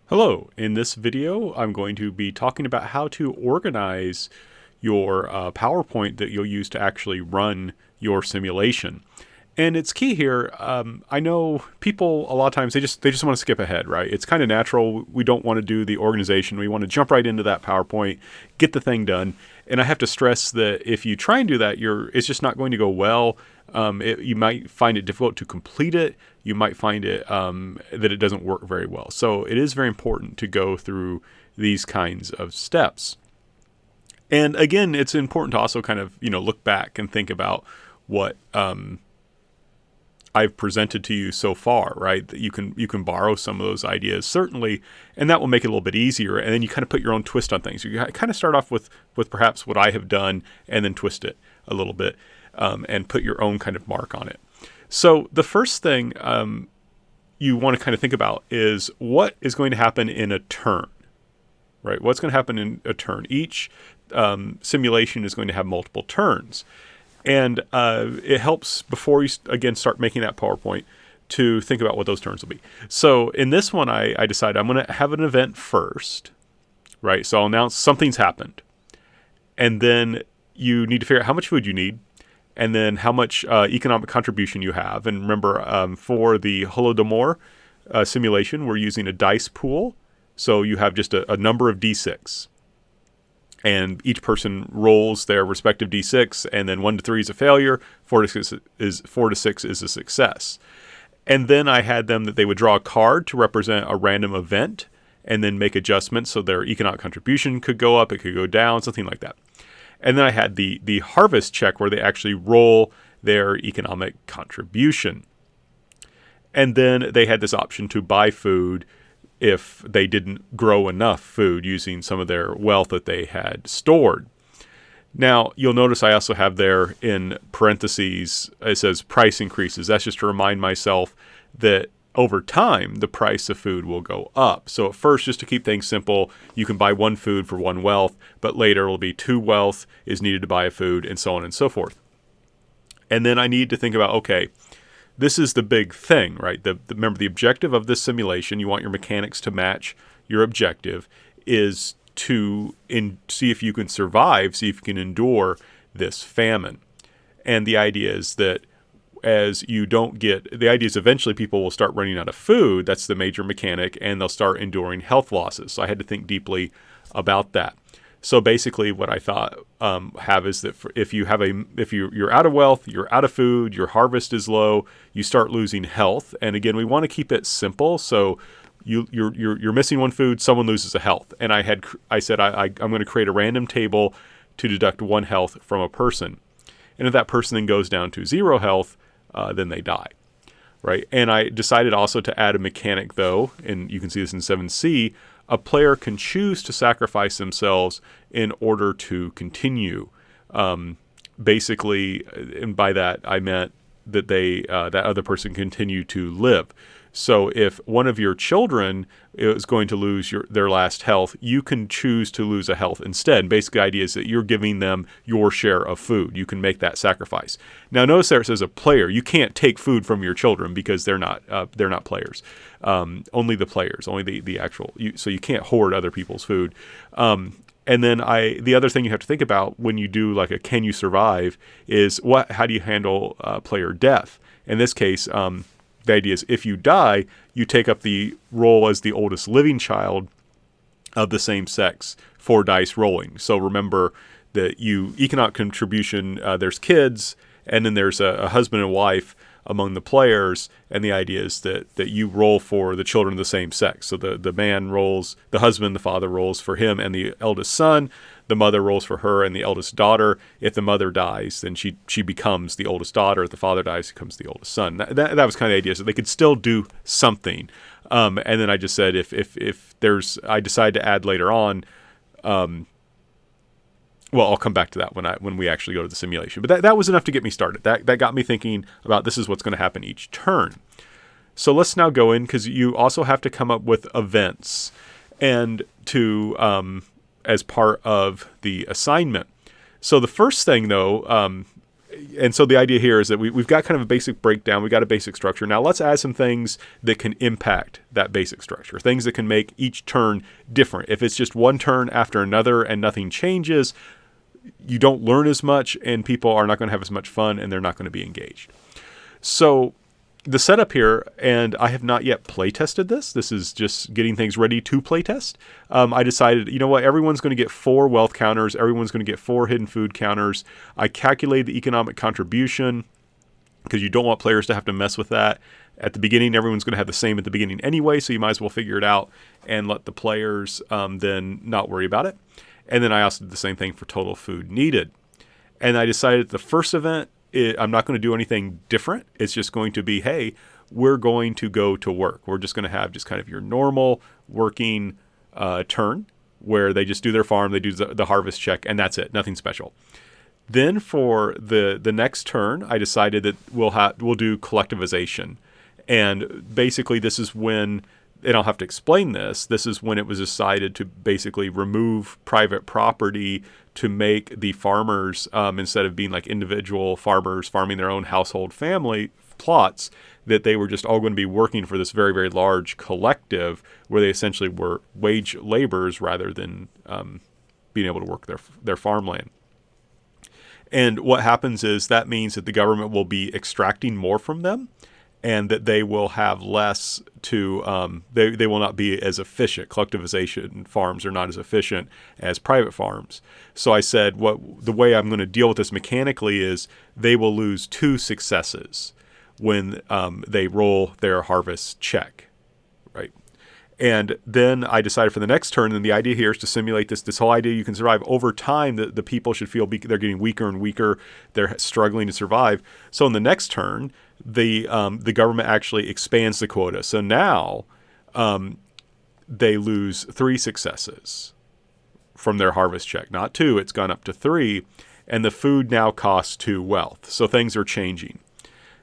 Hello, in this video I'm going to be talking about how to organize your PowerPoint that you'll use to actually run your simulation. And it's key here. I know people a lot of times they just want to skip ahead, right? It's kind of natural. We don't want to do the organization. We want to jump right into that PowerPoint, get the thing done. And I have to stress that if you try and do that, it's just not going to go well. You might find it difficult to complete it. You might find it that it doesn't work very well. So it is very important to go through these kinds of steps. And again, it's important to also kind of look back and think about what I've presented to you so far, right? That you can borrow some of those ideas certainly, and that will make it a little bit easier. And then you kind of put your own twist on things. You kind of start off with perhaps what I have done, and then twist it a little bit and put your own kind of mark on it. So the first thing you want to kind of think about is what is going to happen in a turn, right? What's going to happen in a turn? Each simulation is going to have multiple turns. And it helps before you, again, start making that PowerPoint to think about what those turns will be. So in this one, I decided I'm going to have an event first, right? So I'll announce something's happened. And then you need to figure out how much food you need, and then how much economic contribution you have. And remember, for the Holodomor simulation, we're using a dice pool. So you have just a number of D6. And each person rolls their respective D6, and then 1 to 3 is a failure, 4 to 6 is a success. And then I had them that they would draw a card to represent a random event, and then make adjustments so their economic contribution could go up, it could go down, something like that. And then I had the harvest check where they actually roll their economic contribution. And then they had this option to buy food if they didn't grow enough food using some of their wealth that they had stored. Now, you'll notice I also have there in parentheses, it says price increases. That's just to remind myself that over time, the price of food will go up. So at first, just to keep things simple, you can buy one food for one wealth, but later it'll be 2 wealth is needed to buy a food, and so on and so forth. And then I need to think about, okay, this is the big thing, right? Remember, the objective of this simulation, you want your mechanics to match your objective, is to see if you can survive, see if you can endure this famine. And the idea is that the idea is eventually people will start running out of food. That's the major mechanic, and they'll start enduring health losses. So I had to think deeply about that. So basically, what I thought is that if you're out of wealth, you're out of food, your harvest is low, you start losing health. And again, we want to keep it simple. So you're missing one food, someone loses a health. And I said I'm going to create a random table to deduct 1 health from a person. And if that person then goes down to 0 health, then they die, right? And I decided also to add a mechanic, though, and you can see this in 7C. A player can choose to sacrifice themselves in order to continue. Basically, and by that I meant that that other person continue to live. So if one of your children is going to lose their last health, you can choose to lose a health instead. Basically, the idea is that you're giving them your share of food. You can make that sacrifice. Now, notice there it says a player. You can't take food from your children because they're not players. Only the players, only the actual. So you can't hoard other people's food. And then the other thing you have to think about when you do like a can you survive is how do you handle player death? In this case, the idea is if you die, you take up the role as the oldest living child of the same sex for dice rolling. So remember that economic contribution, there's kids, and then there's a husband and wife among the players, and the idea is that you roll for the children of the same sex. So the man rolls, the husband, the father rolls for him and the eldest son, the mother rolls for her and the eldest daughter. If the mother dies, then she becomes the oldest daughter. If the father dies, she becomes the oldest son. That was kind of the idea, so they could still do something. And then I just said I decide to add later on, well, I'll come back to that when we actually go to the simulation. But that was enough to get me started. That got me thinking about this is what's going to happen each turn. So let's now go in, because you also have to come up with events and as part of the assignment. So the first thing, though, And so the idea here is that we've got kind of a basic breakdown. We've got a basic structure. Now let's add some things that can impact that basic structure, things that can make each turn different. If it's just one turn after another and nothing changes, you don't learn as much and people are not going to have as much fun and they're not going to be engaged. So the setup here, and I have not yet play tested this. This is just getting things ready to play test. I decided, you know what, everyone's going to get 4 wealth counters. Everyone's going to get 4 hidden food counters. I calculated the economic contribution because you don't want players to have to mess with that. At the beginning, everyone's going to have the same at the beginning anyway, so you might as well figure it out and let the players then not worry about it. And then I also did the same thing for total food needed. And I decided the first event, I'm not going to do anything different. It's just going to be, hey, we're going to go to work. We're just going to have just kind of your normal working turn where they just do their farm, they do the harvest check, and that's it. Nothing special. Then for the next turn, I decided that we'll do collectivization. And basically this is when, and I'll have to explain this, this is when it was decided to basically remove private property to make the farmers, instead of being like individual farmers farming their own household family plots, that they were just all going to be working for this very, very large collective where they essentially were wage laborers rather than being able to work their farmland. And what happens is that means that the government will be extracting more from them, and that they will have less to, they will not be as efficient. Collectivization farms are not as efficient as private farms. So I said, the way I'm going to deal with this mechanically is they will lose 2 successes when they roll their harvest check, right? And then I decided for the next turn, and the idea here is to simulate this whole idea you can survive over time. The people should feel they're getting weaker and weaker. They're struggling to survive. So in the next turn, the government actually expands the quota. So now they lose 3 successes from their harvest check. Not 2, it's gone up to 3. And the food now costs 2 wealth. So things are changing.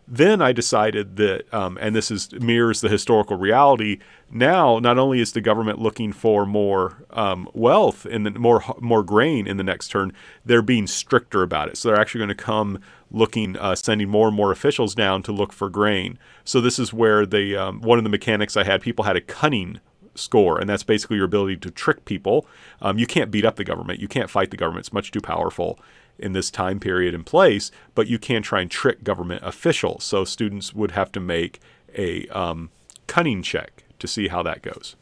Then I decided that, and this mirrors the historical reality, now not only is the government looking for more wealth and more grain in the next turn, they're being stricter about it. So they're actually going to come looking, sending more and more officials down to look for grain. So this is where one of the mechanics I had, people had a cunning score, and that's basically your ability to trick people. You can't beat up the government. You can't fight the government. It's much too powerful in this time period and place, but you can try and trick government officials. So students would have to make a cunning check to see how that goes.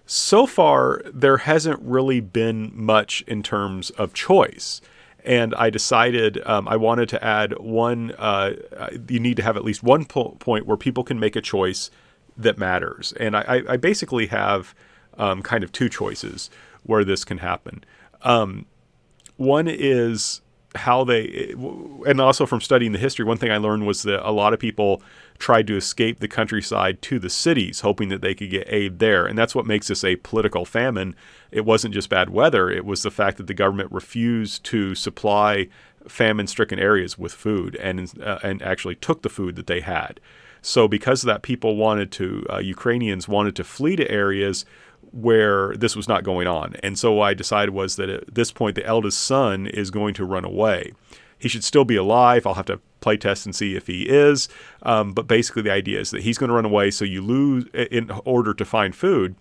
So far, there hasn't really been much in terms of choice. And I decided I wanted to add one, you need to have at least one point where people can make a choice that matters. And I basically have kind of 2 choices where this can happen. One is how and also from studying the history, one thing I learned was that a lot of people tried to escape the countryside to the cities, hoping that they could get aid there. And that's what makes this a political famine. It wasn't just bad weather. It was the fact that the government refused to supply famine-stricken areas with food and actually took the food that they had. So because of that, Ukrainians wanted to flee to areas where this was not going on. And so what I decided was that at this point, the eldest son is going to run away. He should still be alive. I'll have to play test and see if he is. But basically the idea is that he's going to run away. So you lose in order to find food.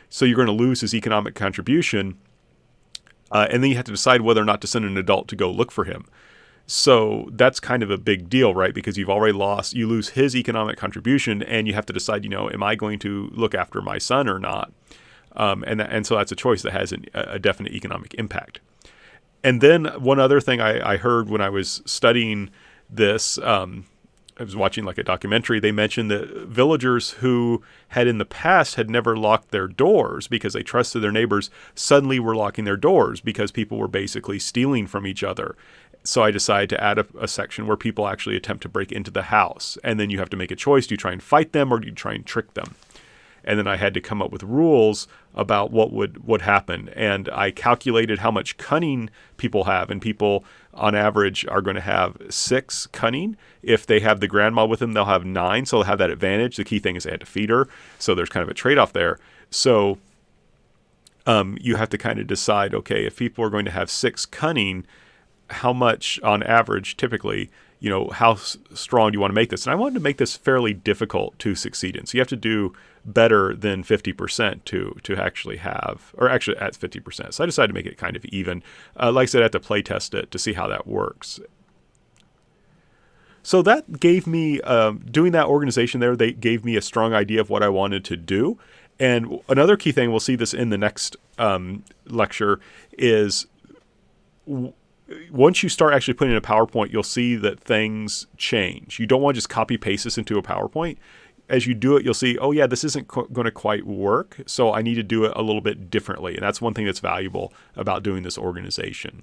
So you're going to lose his economic contribution. And then you have to decide whether or not to send an adult to go look for him. So that's kind of a big deal, right? Because you've already you lose his economic contribution, and you have to decide, am I going to look after my son or not? And so that's a choice that has a definite economic impact. And then one other thing I heard when I was studying this, I was watching like a documentary, they mentioned that villagers who had in the past had never locked their doors because they trusted their neighbors suddenly were locking their doors because people were basically stealing from each other. So I decided to add a section where people actually attempt to break into the house. And then you have to make a choice. Do you try and fight them or do you try and trick them? And then I had to come up with rules about what would happen. And I calculated how much cunning people have. And people, on average, are going to have 6 cunning. If they have the grandma with them, they'll have 9. So they'll have that advantage. The key thing is they had to feed her. So there's kind of a trade-off there. So you have to kind of decide, okay, if people are going to have 6 cunning, how much on average, typically, how strong do you want to make this? And I wanted to make this fairly difficult to succeed in. So you have to do better than 50% to actually have, or actually at 50%. So I decided to make it kind of even. Like I said, I had to play test it to see how that works. So that gave me, doing that organization there, they gave me a strong idea of what I wanted to do. And another key thing, we'll see this in the next lecture, is once you start actually putting in a PowerPoint, you'll see that things change. You don't want to just copy paste this into a PowerPoint. As you do it, you'll see, oh yeah, this isn't going to quite work, so I need to do it a little bit differently. And that's one thing that's valuable about doing this organization.